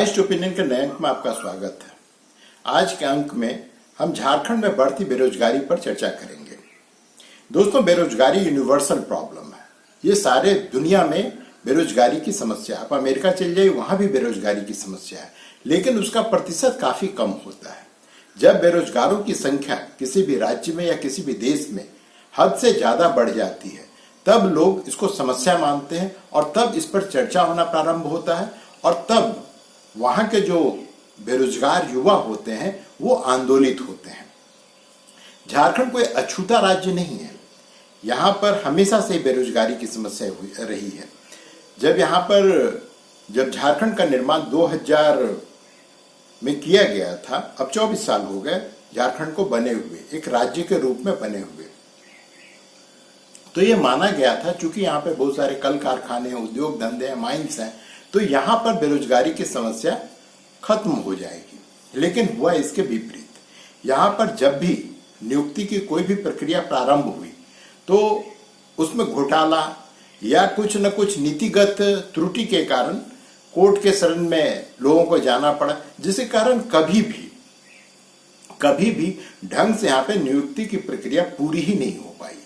Vice opinion के नए अंक में आपका स्वागत है। आज के अंक में हम झारखंड में बढ़ती बेरोजगारी पर चर्चा करेंगे। दोस्तों, बेरोजगारी यूनिवर्सल प्रॉब्लम है। ये सारे दुनिया में बेरोजगारी की समस्या है। आप अमेरिका चल जाइए, वहां भी बेरोजगारी की समस्या है, लेकिन उसका प्रतिशत काफी कम होता है। जब बेरोजगारों की संख्या किसी भी राज्य में या किसी भी देश में हद से ज्यादा बढ़ जाती है, तब लोग इसको समस्या मानते हैं और तब इस पर चर्चा होना प्रारंभ होता है और तब वहां के जो बेरोजगार युवा होते हैं वो आंदोलित होते हैं। झारखंड कोई अछूता राज्य नहीं है। यहाँ पर हमेशा से बेरोजगारी की समस्या रही है। जब झारखंड का निर्माण 2000 में किया गया था, अब 24 साल हो गए झारखंड को बने हुए, एक राज्य के रूप में बने हुए। तो ये माना गया था चूंकि यहाँ पे बहुत सारे कल कारखाने हैं, उद्योग धंधे हैं, माइंस हैं, तो यहाँ पर बेरोजगारी की समस्या खत्म हो जाएगी। लेकिन हुआ इसके विपरीत। यहाँ पर जब भी नियुक्ति की कोई भी प्रक्रिया प्रारंभ हुई तो उसमें घोटाला या कुछ न कुछ नीतिगत त्रुटि के कारण कोर्ट के शरण में लोगों को जाना पड़ा, जिसके कारण कभी भी ढंग से यहाँ पे नियुक्ति की प्रक्रिया पूरी ही नहीं हो पाई।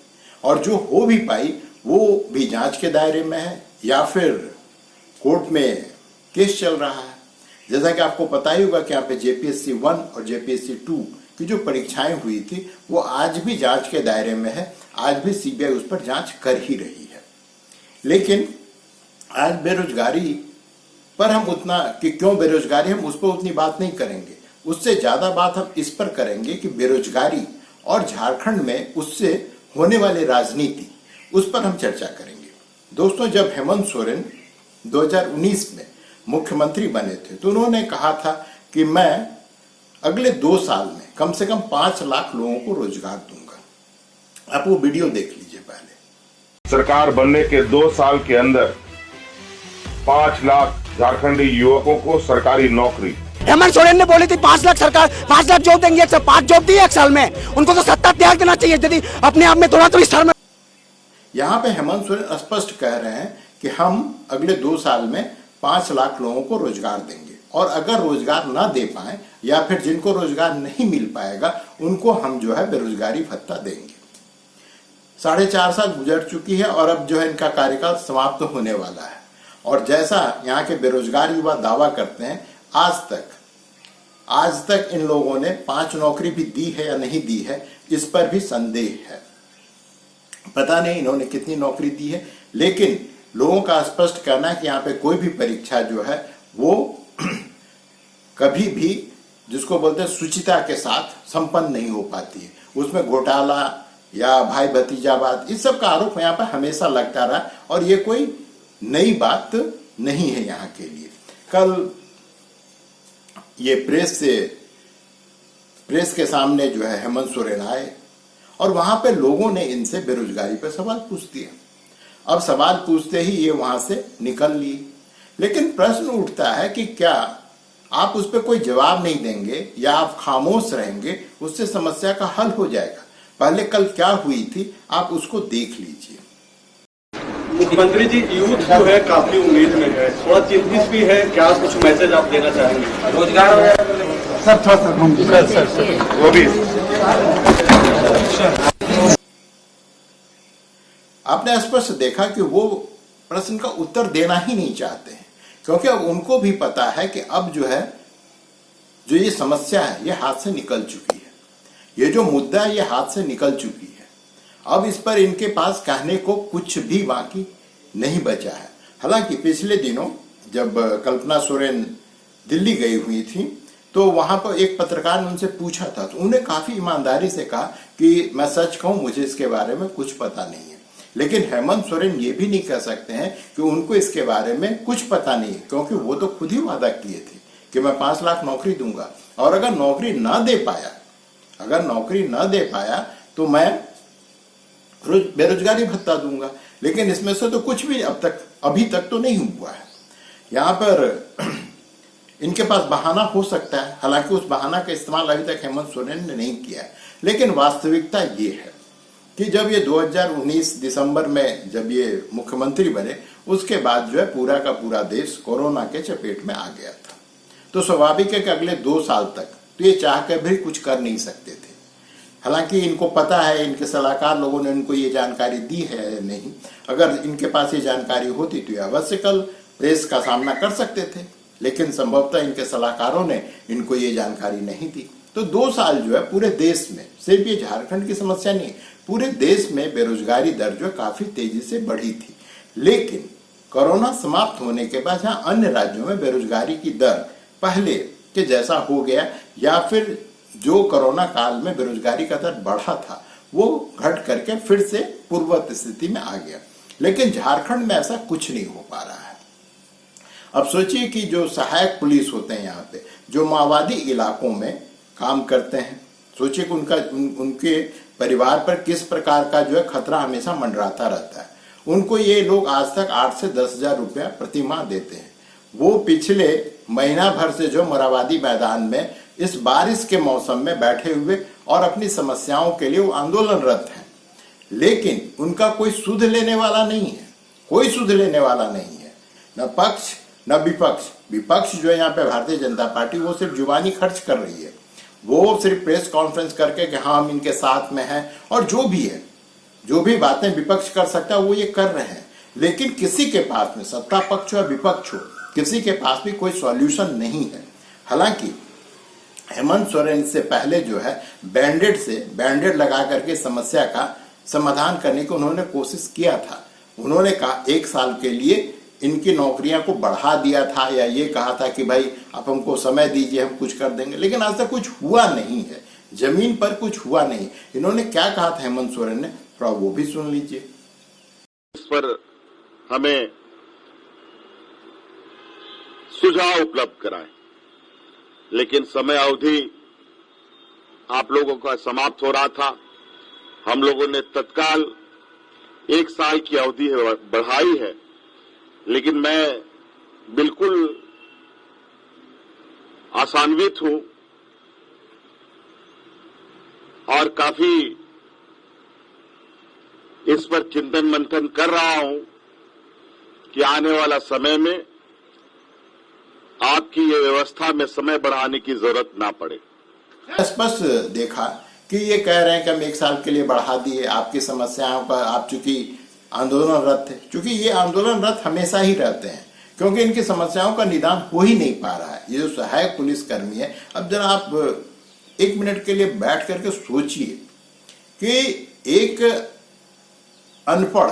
और जो हो भी पाई वो भी जांच के दायरे में है या फिर कोर्ट में केस चल रहा है। जैसा कि आपको पता ही होगा कि यहाँ पे जेपीएससी 1 और जेपीएससी 2 की जो परीक्षाएं हुई थी वो आज भी जांच के दायरे में है। आज भी सीबीआई उस पर जांच कर ही रही है। लेकिन आज बेरोजगारी पर हम उतना कि क्यों बेरोजगारी, हम उस पर उतनी बात नहीं करेंगे। उससे ज्यादा बात हम इस पर करेंगे कि बेरोजगारी और झारखंड में उससे होने वाली राजनीति, उस पर हम चर्चा करेंगे। दोस्तों, जब हेमंत सोरेन 2019 में मुख्यमंत्री बने थे तो उन्होंने कहा था कि मैं अगले 2 साल में कम से कम 5 लाख लोगों को रोजगार दूंगा। आप वो वीडियो देख लीजिए पहले। सरकार बनने के 2 साल के अंदर 5 लाख झारखंडी युवकों को सरकारी नौकरी। हेमंत सोरेन ने बोली थी 5 लाख सरकार 5 लाख जॉब देंगे, 5 जॉब दी 1 साल में। उनको तो सत्ता त्याग देना चाहिए। यदि अपने आप में थोड़ा तो विस्तार में। यहाँ पे हेमंत सोरेन स्पष्ट कह रहे हैं कि हम अगले 2 साल में 5 लाख लोगों को रोजगार देंगे और अगर रोजगार ना दे पाए या फिर जिनको रोजगार नहीं मिल पाएगा उनको हम जो है बेरोजगारी भत्ता देंगे। 4.5 साल गुजर चुकी है और अब जो है इनका कार्यकाल समाप्त होने वाला है। और जैसा यहाँ के बेरोजगार युवा दावा करते हैं, आज तक इन लोगों ने 5 नौकरी भी दी है या नहीं दी है, इस पर भी संदेह है। पता नहीं इन्होंने कितनी नौकरी दी है, लेकिन लोगों का स्पष्ट कहना है कि यहाँ पे कोई भी परीक्षा जो है वो कभी भी, जिसको बोलते हैं, शुचिता के साथ संपन्न नहीं हो पाती है। उसमें घोटाला या भाई भतीजावाद, इस सब का आरोप यहाँ पर हमेशा लगता रहा और ये कोई नई बात नहीं है यहाँ के लिए। कल ये प्रेस के सामने जो है हेमंत सोरेन आए और वहां पे लोगों ने इनसे बेरोजगारी पर सवाल पूछ दिया। अब सवाल पूछते ही ये वहां से निकल लिए। लेकिन प्रश्न उठता है कि क्या आप उस पर कोई जवाब नहीं देंगे या आप खामोश रहेंगे, उससे समस्या का हल हो जाएगा। पहले कल क्या हुई थी आप उसको देख लीजिए। मुख्यमंत्री जी, यूथ जो है काफी उम्मीद में है, थोड़ा चिंतित भी है। क्या कुछ मैसेज आप देना चाहेंगे? रोजगार सर वो भी आपने स्पष्ट देखा कि वो प्रश्न का उत्तर देना ही नहीं चाहते हैं, क्योंकि अब उनको भी पता है कि अब जो है जो ये समस्या है ये हाथ से निकल चुकी है। ये जो मुद्दा है ये हाथ से निकल चुकी है। अब इस पर इनके पास कहने को कुछ भी बाकी नहीं बचा है। हालांकि पिछले दिनों जब कल्पना सोरेन दिल्ली गई हुई थी तो वहां पर एक पत्रकार ने उनसे पूछा था, तो उन्हें काफी ईमानदारी से कहा कि मैं सच कहूं, मुझे इसके बारे में कुछ पता नहीं है। लेकिन हेमंत सोरेन ये भी नहीं कह सकते हैं कि उनको इसके बारे में कुछ पता नहीं है, क्योंकि वो तो खुद ही वादा किए थे कि मैं 5 लाख नौकरी दूंगा और अगर नौकरी ना दे पाया तो मैं बेरोजगारी भत्ता दूंगा। लेकिन इसमें से तो कुछ भी अभी तक तो नहीं हुआ है। यहाँ पर इनके पास बहाना हो सकता है, हालांकि उस बहाना का इस्तेमाल अभी तक हेमंत सोरेन ने नहीं किया है। लेकिन वास्तविकता ये है कि जब ये 2019 दिसंबर में जब ये मुख्यमंत्री बने, उसके बाद जो है पूरा का पूरा देश कोरोना के चपेट में आ गया था। तो स्वाभाविक है कि अगले 2 साल तक तो ये चाह कर भी कुछ कर नहीं सकते थे। हालांकि इनको पता है, इनके सलाहकार लोगों ने इनको ये जानकारी दी है नहीं, अगर इनके पास ये जानकारी होती तो ये अवश्य कल प्रेस का सामना कर सकते थे, लेकिन संभवतः इनके सलाहकारों ने इनको ये जानकारी नहीं दी। तो 2 साल जो है पूरे देश में, सिर्फ ये झारखंड की समस्या नहीं, पूरे देश में बेरोजगारी दर जो काफी तेजी से बढ़ी थी। लेकिन कोरोना समाप्त होने के बाद जहां अन्य राज्यों में बेरोजगारी की दर पहले के जैसा हो गया या फिर जो कोरोना काल में बेरोजगारी का दर बढ़ा था वो घट करके फिर से पूर्ववत स्थिति में आ गया, लेकिन झारखंड में ऐसा कुछ नहीं हो पा रहा है। अब सोचिए कि जो सहायक पुलिस होते हैं यहाँ पे, जो माओवादी इलाकों में काम करते हैं, सोचिए कि उनके परिवार पर किस प्रकार का जो है खतरा हमेशा मंडराता रहता है। उनको ये लोग आज तक 8 से 10 हजार रुपया प्रति माह देते हैं। वो पिछले महीना भर से जो मोरहाबादी मैदान में इस बारिश के मौसम में बैठे हुए और अपनी समस्याओं के लिए वो आंदोलनरत हैं, लेकिन उनका कोई सुध लेने वाला नहीं है, कोई सुध लेने वाला नहीं है, न पक्ष न विपक्ष। विपक्ष जो है यहाँ पे भारतीय जनता पार्टी, वो सिर्फ जुबानी खर्च कर रही है, वो सिर्फ प्रेस कॉन्फ्रेंस करके कि हाँ हम इनके साथ में हैं, और जो भी है, जो भी बातें विपक्ष कर सकता है वो ये कर रहे हैं, लेकिन किसी के पास में, सत्ता पक्ष हो या विपक्ष हो, किसी के पास भी कोई सॉल्यूशन नहीं है। हालांकि हेमंत सोरेन से पहले जो है बैंडेड लगा करके समस्या का समाधान करने की उन्होंने कोशिश किया था। उन्होंने कहा 1 साल के लिए इनकी नौकरियां को बढ़ा दिया था, या ये कहा था कि भाई आप हमको समय दीजिए हम कुछ कर देंगे, लेकिन आज तक कुछ हुआ नहीं है, जमीन पर कुछ हुआ नहीं। इन्होंने क्या कहा था हेमंत सोरेन ने, थोड़ा वो भी सुन लीजिए। इस पर हमें सुझाव उपलब्ध कराएं, लेकिन समय अवधि आप लोगों का समाप्त हो रहा था। हम लोगों ने तत्काल 1 साल की अवधि बढ़ाई है, लेकिन मैं बिल्कुल आशान्वित हूं और काफी इस पर चिंतन मंथन कर रहा हूं कि आने वाला समय में आपकी ये व्यवस्था में समय बढ़ाने की जरूरत ना पड़े। स्पष्ट देखा कि ये कह रहे हैं कि हम 1 साल के लिए बढ़ा दिए आपकी समस्याओं का, आप चूंकि आंदोलनरत थे, चूंकि ये आंदोलनरत हमेशा ही रहते हैं, क्योंकि इनकी समस्याओं का निदान हो ही नहीं पा रहा है। ये जो सहायक पुलिसकर्मी है, अब जरा आप 1 मिनट के लिए बैठ करके सोचिए कि एक अनपढ़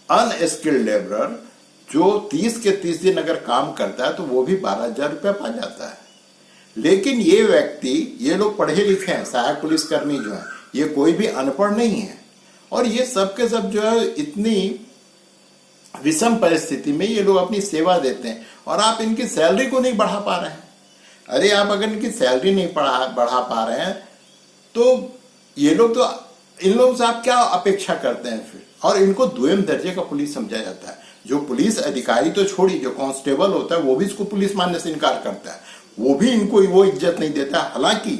अनस्किल्ड लेबरर जो 30 के 30 दिन अगर काम करता है तो वो भी 12,000 रुपया पा जाता है, लेकिन ये व्यक्ति, ये लोग पढ़े लिखे हैं, सहायक पुलिसकर्मी जो है, ये कोई भी अनपढ़ नहीं है, और ये सब के सब जो है इतनी विषम परिस्थिति में ये लोग अपनी सेवा देते हैं, और आप इनकी सैलरी को नहीं बढ़ा पा रहे हैं। अरे आप अगर इनकी सैलरी नहीं बढ़ा पा रहे हैं तो ये लोग तो, इन लोगों से आप क्या अपेक्षा करते हैं फिर? और इनको द्वितीय दर्जे का पुलिस समझा जाता है। जो पुलिस अधिकारी तो छोड़ी, जो कांस्टेबल होता है वो भी इसको पुलिस मानने से इनकार करता है, वो भी इनको वो इज्जत नहीं देता। हालांकि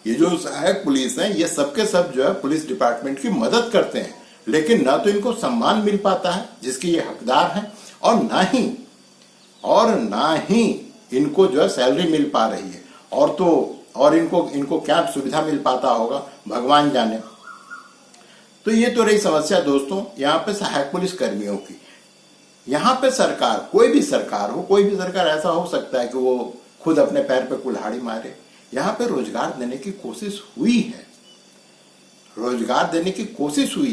ये जो सहायक पुलिस है, ये सबके सब जो है पुलिस डिपार्टमेंट की मदद करते हैं, लेकिन ना तो इनको सम्मान मिल पाता है जिसकी ये हकदार हैं, और ना ही इनको जो है सैलरी मिल पा रही है, और इनको क्या सुविधा मिल पाता होगा भगवान जाने। तो ये तो रही समस्या दोस्तों यहाँ पे सहायक पुलिस कर्मियों की। यहाँ पे सरकार, कोई भी सरकार ऐसा हो सकता है कि वो खुद अपने पैर पे कुल्हाड़ी मारे। यहाँ पे रोजगार देने की कोशिश हुई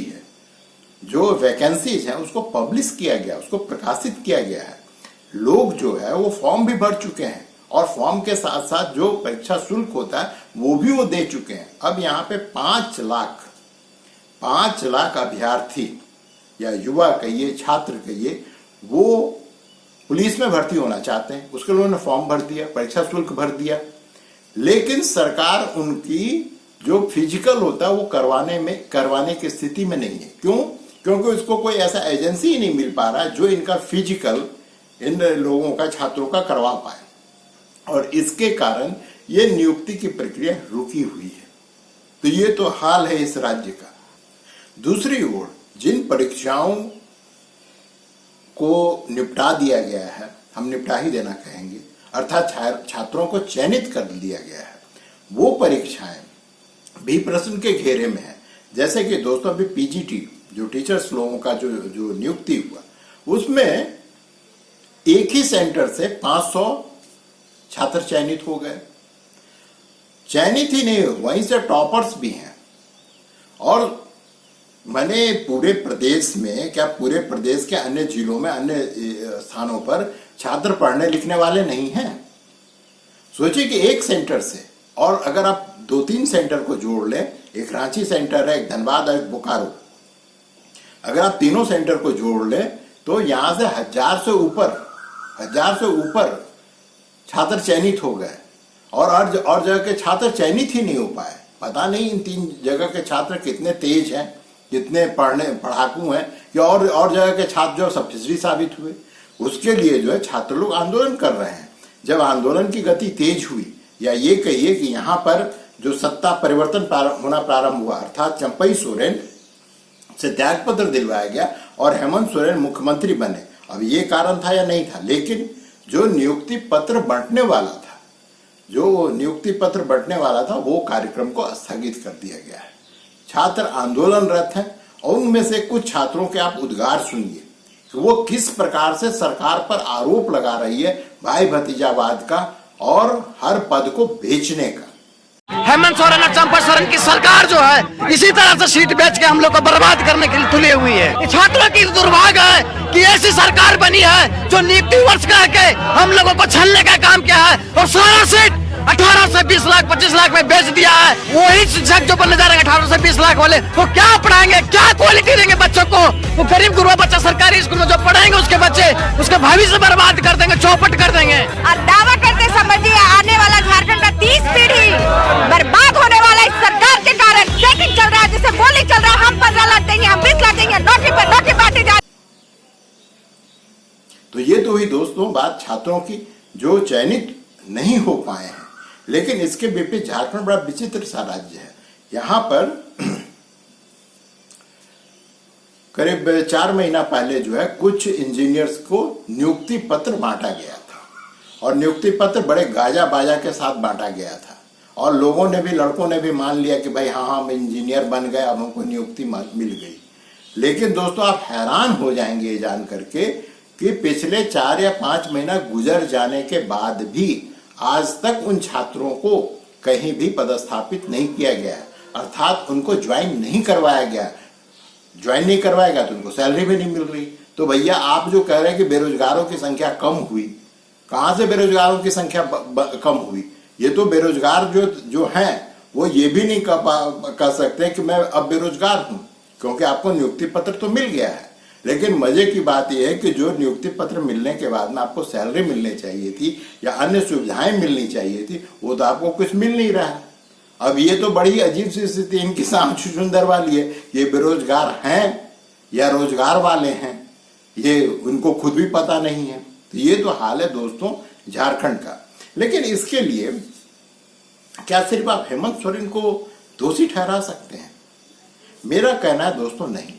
है, जो वैकेंसीज हैं उसको पब्लिश किया गया, उसको प्रकाशित किया गया है। लोग जो है वो फॉर्म भी भर चुके हैं, और फॉर्म के साथ साथ जो परीक्षा शुल्क होता है वो भी वो दे चुके हैं। अब यहाँ पे 5 लाख अभ्यर्थी या युवा कहिए, छात्र कहिए, वो पुलिस में भर्ती होना चाहते हैं। उसके लिए उन्होंने फॉर्म भर दिया, परीक्षा शुल्क भर दिया, लेकिन सरकार उनकी जो फिजिकल होता है वो करवाने की स्थिति में नहीं है। क्यों? क्योंकि उसको कोई ऐसा एजेंसी ही नहीं मिल पा रहा है जो इनका फिजिकल इन लोगों का, छात्रों का करवा पाए, और इसके कारण ये नियुक्ति की प्रक्रिया रुकी हुई है। तो ये तो हाल है इस राज्य का। दूसरी ओर जिन परीक्षाओं को निपटा दिया गया है, हम निपटा ही देना कहेंगे, अर्थात छात्रों को चयनित कर लिया गया है, वो परीक्षाएं भी प्रश्न के घेरे में है। जैसे कि दोस्तों अभी पीजीटी जो टीचर्स लोगों का जो नियुक्ति हुआ, उसमें एक ही सेंटर से 500 छात्र चयनित हो गए। चयनित ही नहीं, वहीं से टॉपर्स भी हैं। और मैंने पूरे प्रदेश में, क्या पूरे प्रदेश के अन्य जिलों में, अन्य स्थानों पर छात्र पढ़ने लिखने वाले नहीं हैं? सोचिए कि एक सेंटर से, और अगर आप 2-3 सेंटर को जोड़ लें, एक रांची सेंटर है, एक धनबाद है, एक बोकारो, अगर आप तीनों सेंटर को जोड़ लें तो यहां से 1000 से ऊपर छात्र चयनित हो गए। और जगह के छात्र चयनित ही नहीं हो पाए। पता नहीं इन 3 जगह के छात्र कितने तेज हैं, कितने पढ़ाकू हैं, या और जगह के छात्र जो सब फिसड़ी साबित हुए। उसके लिए जो है छात्र लोग आंदोलन कर रहे हैं। जब आंदोलन की गति तेज हुई, या ये कहिए कि यहाँ पर जो सत्ता परिवर्तन होना प्रारंभ हुआ, अर्थात चंपई सोरेन से त्यागपत्र दिलवाया गया और हेमंत सोरेन मुख्यमंत्री बने। अब ये कारण था या नहीं था, लेकिन जो नियुक्ति पत्र बंटने वाला था वो कार्यक्रम को स्थगित कर दिया गया है। छात्र आंदोलनरत हैं और उनमें से कुछ छात्रों के आप उद्गार सुनिए कि वो किस प्रकार से सरकार पर आरोप लगा रही है भाई भतीजावाद का और हर पद को बेचने का। हेमंत सोरेन और चंपा सोरेन की सरकार जो है इसी तरह से सीट बेच के हम लोग को बर्बाद करने के लिए तुली हुई है। छात्रों की दुर्भाग्य है कि ऐसी सरकार बनी है जो नियुक्ति वर्ष कह के हम लोगों को छलने का काम किया है और सारा सीट 18 से 20 लाख 25 लाख में बेच दिया है। वही शिक्षक जो बनने जा रहे हैं 18 से 20 लाख वाले, वो क्या पढ़ाएंगे, क्या क्वालिटी देंगे बच्चों को? वो गरीब गुरबा बच्चा सरकारी स्कूल में जो पढ़ाएंगे उसके बच्चे उसका भविष्य बर्बाद कर देंगे, चौपट कर देंगे। और दावा करते समझिए आने वाला झारखंड का 30 पीढ़ी बर्बाद होने वाला इस सरकार के कारण। चेकिंग चल रहा है, जिसे बोली चल रहा है, हम 15 लाख देंगे, हम 20 लाख देंगे, नौकरी पर नौकरी बांटी जा। तो ये तो हुई दोस्तों बात छात्रों की जो चयनित नहीं हो पाए हैं। लेकिन इसके विपरीत झारखंड बड़ा विचित्र सा राज्य है। यहां पर करीब 4 महीना पहले जो है कुछ इंजीनियर्स को नियुक्ति पत्र बांटा गया था, और नियुक्ति पत्र बड़े गाजा बाजा के साथ बांटा गया था, और लोगों ने भी, लड़कों ने भी मान लिया कि भाई हाँ हम इंजीनियर बन गए, अब हमको नियुक्ति मिल गई। लेकिन दोस्तों आप हैरान हो जाएंगे ये जान करके कि पिछले 4 या 5 महीना गुजर जाने के बाद भी आज तक उन छात्रों को कहीं भी पदस्थापित नहीं किया गया, अर्थात उनको ज्वाइन नहीं करवाया गया। ज्वाइन नहीं करवाया गया तो उनको सैलरी भी नहीं मिल रही। तो भैया आप जो कह रहे हैं कि बेरोजगारों की संख्या कम हुई, कहां से बेरोजगारों की संख्या कम हुई? ये तो बेरोजगार जो हैं वो ये भी नहीं कह सकते कि मैं अब बेरोजगार हूं, क्योंकि आपको नियुक्ति पत्र तो मिल गया है। लेकिन मजे की बात यह है कि जो नियुक्ति पत्र मिलने के बाद में आपको सैलरी मिलनी चाहिए थी या अन्य सुविधाएं मिलनी चाहिए थी, वो तो आपको कुछ मिल नहीं रहा है। अब ये तो बड़ी अजीब सी स्थिति इनकी सामने सुंदर वाली है। ये बेरोजगार हैं या रोजगार वाले हैं, ये उनको खुद भी पता नहीं है। तो ये तो हाल है दोस्तों झारखंड का। लेकिन इसके लिए क्या सिर्फ आप हेमंत सोरेन को दोषी ठहरा सकते हैं? मेरा कहना है दोस्तों नहीं।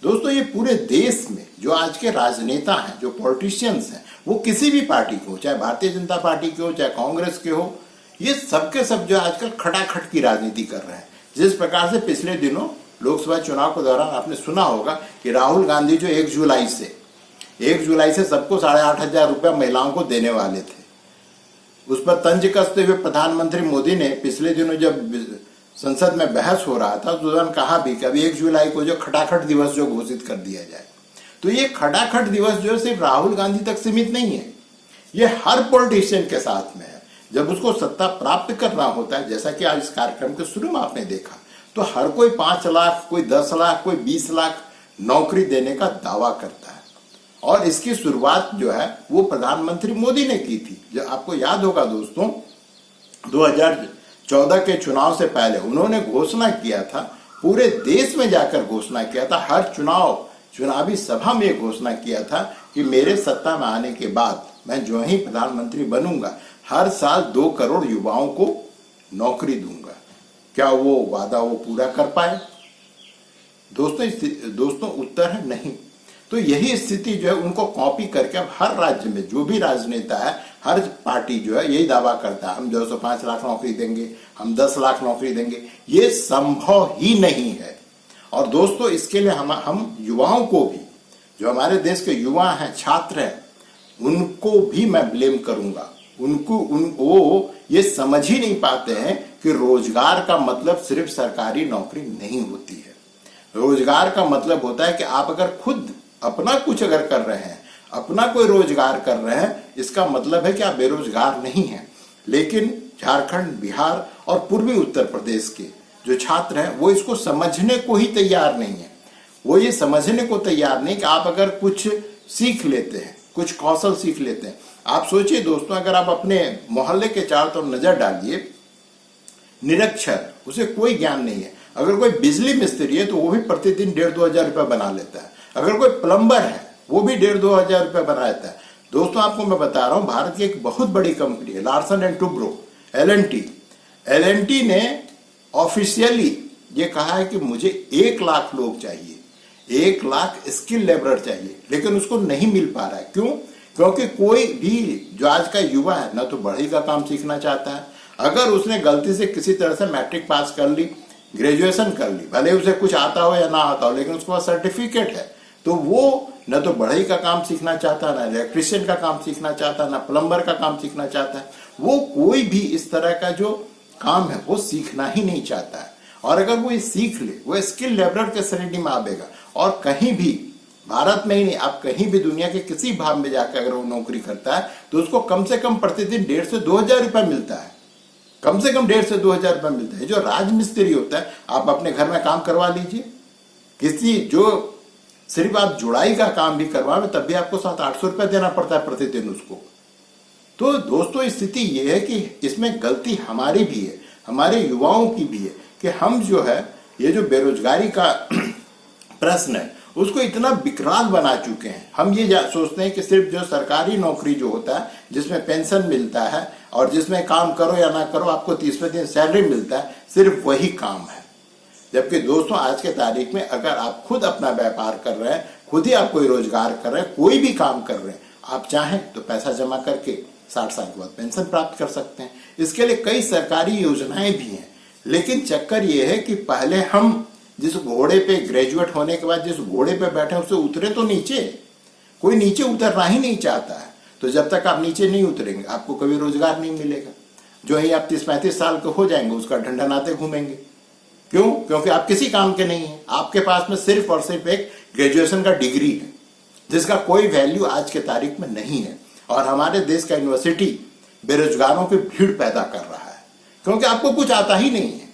दोस्तों ये पूरे देश में जो आज के राजनेता हैं, जो पॉलिटिशियंस हैं, वो किसी भी पार्टी के हो, चाहे भारतीय जनता पार्टी के हो, चाहे कांग्रेस के हो, ये सबके सब जो आजकल खटाखट की राजनीति कर रहे हैं। जिस प्रकार से पिछले दिनों लोकसभा चुनाव के दौरान आपने सुना होगा कि राहुल गांधी जो 1 जुलाई से सबको 8,500 रुपया महिलाओं को देने वाले थे, उस पर तंज कसते हुए प्रधानमंत्री मोदी ने पिछले दिनों जब संसद में बहस हो रहा था तो उन्होंने कहा भी कि अभी 1 जुलाई को जो खटाखट दिवस जो घोषित कर दिया जाए। तो ये खटाखट दिवस जो सिर्फ राहुल गांधी तक सीमित नहीं है, ये हर पॉलिटिशियन के साथ में है। जब उसको सत्ता प्राप्त करना होता है, जैसा कि आज इस कार्यक्रम के शुरू में आपने देखा, तो हर कोई 5 लाख, कोई 10 लाख, कोई 20 लाख नौकरी देने का दावा करता है। और इसकी शुरुआत जो है वो प्रधानमंत्री मोदी ने की थी। जो आपको याद होगा दोस्तों 2014 के चुनाव से पहले उन्होंने घोषणा किया था, पूरे देश में जाकर घोषणा किया था, हर चुनावी सभा में घोषणा किया था कि मेरे सत्ता में आने के बाद मैं जो ही प्रधानमंत्री बनूंगा हर साल 2 करोड़ युवाओं को नौकरी दूंगा। क्या वो वादा वो पूरा कर पाए? दोस्तों उत्तर है नहीं। तो यही स्थिति जो है उनको कॉपी करके अब हर राज्य में जो भी राजनेता है हर पार्टी जो है यही दावा करता है, हम 205 लाख नौकरी देंगे, हम 10 लाख नौकरी देंगे। ये संभव ही नहीं है। और दोस्तों, इसके लिए हम युवाओं को भी, जो हमारे देश के युवा हैं, छात्र हैं, उनको भी मैं ब्लेम करूंगा। वो ये समझ ही नहीं पाते हैं कि रोजगार का मतलब सिर्फ सरकारी नौकरी नहीं होती है। रोजगार का मतलब होता है कि आप अगर खुद अपना कुछ अगर कर रहे हैं, अपना कोई रोजगार कर रहे हैं, इसका मतलब है कि आप बेरोजगार नहीं हैं। लेकिन झारखंड, बिहार और पूर्वी उत्तर प्रदेश के जो छात्र हैं वो इसको समझने को ही तैयार नहीं है। वो ये समझने को तैयार नहीं कि आप अगर कुछ सीख लेते हैं, कुछ कौशल सीख लेते हैं। आप सोचिए दोस्तों, अगर आप अपने मोहल्ले के चारों तरफ नजर डालिए, निरक्षर, उसे कोई ज्ञान नहीं है, अगर कोई बिजली मिस्त्री है तो वो भी प्रतिदिन 1,500-2 हजार रुपया बना लेता है। अगर कोई प्लम्बर है वो भी 1,500-2 हजार रुपया बना लेता है। दोस्तों, आपको मैं बता रहा हूं, भारत की एक बहुत बड़ी कंपनी है लार्सन एंड टुब्रो, एल&टी ने ऑफिशियली ये कहा है कि मुझे 1 लाख लोग चाहिए, 1 लाख स्किल लेबरर चाहिए, लेकिन उसको नहीं मिल पा रहा है। क्यों? क्योंकि कोई भी जो आज का युवा है ना तो बढ़ई का काम सीखना चाहता है। अगर उसने गलती से किसी तरह से मैट्रिक पास कर ली, ग्रेजुएशन कर ली, भले उसे कुछ आता हो या ना आता हो, लेकिन उसके पास सर्टिफिकेट है, तो वो न तो बढ़ई का काम सीखना चाहता, ना इलेक्ट्रिशियन का काम सीखना चाहता, ना प्लम्बर का काम सीखना चाहता है। वो कोई भी इस तरह का जो काम है वो सीखना ही नहीं चाहता है। और अगर वो ये सीख ले, वो स्किल लेबरर के श्रेणी में आवेगा। और कहीं भी, भारत में ही नहीं, आप कहीं भी दुनिया के किसी भाग में जाकर अगर वो नौकरी करता है तो उसको कम से कम प्रतिदिन 1,500 से 2 हजार रुपया मिलता है। कम से कम 1,500 से 2 हजार रुपया मिलता है। जो राजमिस्त्री होता है, आप अपने घर में काम करवा लीजिए, किसी जो सिर्फ आप जुड़ाई का काम भी करवावे तब भी आपको 700-800 रुपया देना पड़ता है प्रतिदिन उसको। तो दोस्तों, स्थिति ये है कि इसमें गलती हमारी भी है, हमारे युवाओं की भी है कि हम जो है ये जो बेरोजगारी का प्रश्न है उसको इतना विकराल बना चुके हैं। हम ये सोचते हैं कि सिर्फ जो सरकारी नौकरी जो होता है, जिसमें पेंशन मिलता है और जिसमें काम करो या ना करो आपको 30वें दिन सैलरी मिलता है, सिर्फ वही काम है। जबकि दोस्तों, आज के तारीख में अगर आप खुद अपना व्यापार कर रहे हैं, खुद ही आप कोई रोजगार कर रहे हैं, कोई भी काम कर रहे हैं, आप चाहें तो पैसा जमा करके 60 साल के बाद पेंशन प्राप्त कर सकते हैं। इसके लिए कई सरकारी योजनाएं भी हैं। लेकिन चक्कर ये है कि पहले हम जिस घोड़े पे, ग्रेजुएट होने के बाद जिस घोड़े पे बैठे उससे उतरे तो नीचे। कोई नीचे उतरना ही नहीं चाहता है। तो जब तक आप नीचे नहीं उतरेंगे आपको कभी रोजगार नहीं मिलेगा। जो ही आप 30-35 साल के हो जाएंगे उसका ढंढनाते घूमेंगे। क्यों? क्योंकि आप किसी काम के नहीं है। आपके पास में सिर्फ और सिर्फ एक ग्रेजुएशन का डिग्री है जिसका कोई वैल्यू आज के तारीख में नहीं है। और हमारे देश का यूनिवर्सिटी बेरोजगारों की भीड़ पैदा कर रहा है क्योंकि आपको कुछ आता ही नहीं है।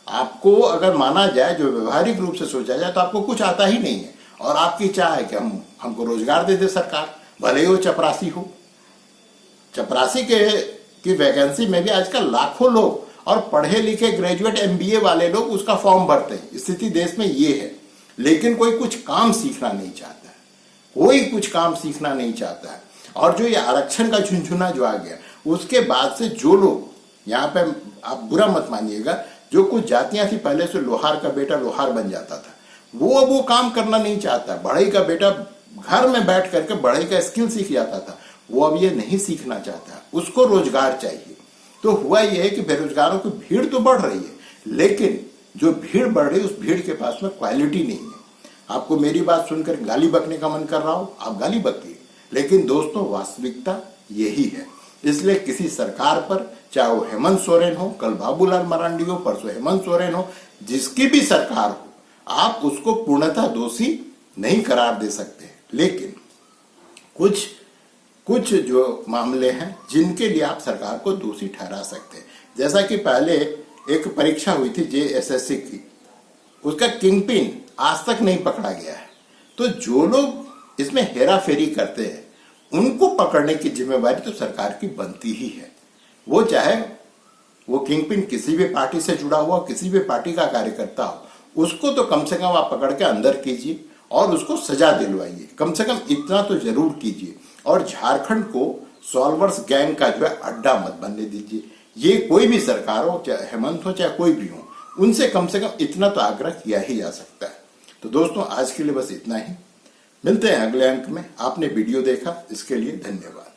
आपको अगर माना जाए, जो व्यवहारिक रूप से सोचा जाए, तो आपको कुछ आता ही नहीं है और आपकी चाह है कि हमको रोजगार दे दे सरकार, भले ही वो चपरासी हो। चपरासी की वैकेंसी में भी आजकल लाखों लोग और पढ़े लिखे ग्रेजुएट MBA वाले लोग उसका फॉर्म भरते हैं। स्थिति देश में ये है। लेकिन कोई कुछ काम सीखना नहीं चाहता है, कोई कुछ काम सीखना नहीं चाहता है। और जो ये आरक्षण का झुंझुना जो आ गया, उसके बाद से जो लोग, यहाँ पे आप बुरा मत मानिएगा, जो कुछ जातियां थी पहले से, लोहार का बेटा लोहार बन जाता था, वो काम करना नहीं चाहता। बढ़ई का बेटा घर में बैठ करके बढ़ई का स्किल सीख जाता था, वो अब ये नहीं सीखना चाहता, उसको रोजगार चाहिए। तो हुआ ये है कि बेरोजगारों की भीड़ तो बढ़ रही है, लेकिन जो भीड़ बढ़ रही है उस भीड़ के पास में क्वालिटी नहीं है। आपको मेरी बात सुनकर गाली बकने का मन कर रहा हो, आप गाली बकिए, लेकिन दोस्तों वास्तविकता यही है। इसलिए किसी सरकार पर, चाहे वो हेमंत सोरेन हो, कल बाबूलाल मरांडी हो, परसों हेमंत सोरेन हो, जिसकी भी सरकार हो, आप उसको पूर्णतः दोषी नहीं करार दे सकते। लेकिन कुछ जो मामले हैं जिनके लिए आप सरकार को दोषी ठहरा सकते हैं। जैसा कि पहले एक परीक्षा हुई थी JSSC की, उसका किंगपिन आज तक नहीं पकड़ा गया है। तो जो लोग इसमें हेरा फेरी करते हैं उनको पकड़ने की जिम्मेवारी तो सरकार की बनती ही है। वो चाहे वो किंगपिन किसी भी पार्टी से जुड़ा हुआ, किसी भी पार्टी का कार्यकर्ता हो, उसको तो कम से कम आप पकड़ के अंदर कीजिए और उसको सजा दिलवाइए। कम से कम इतना तो जरूर कीजिए। और झारखंड को सॉल्वर्स गैंग का जो है अड्डा मत बनने दीजिए। ये कोई भी सरकार हो, चाहे हेमंत हो चाहे कोई भी हो, उनसे कम से कम इतना तो आग्रह किया ही जा सकता है। तो दोस्तों, आज के लिए बस इतना ही। मिलते हैं अगले अंक में। आपने वीडियो देखा, इसके लिए धन्यवाद।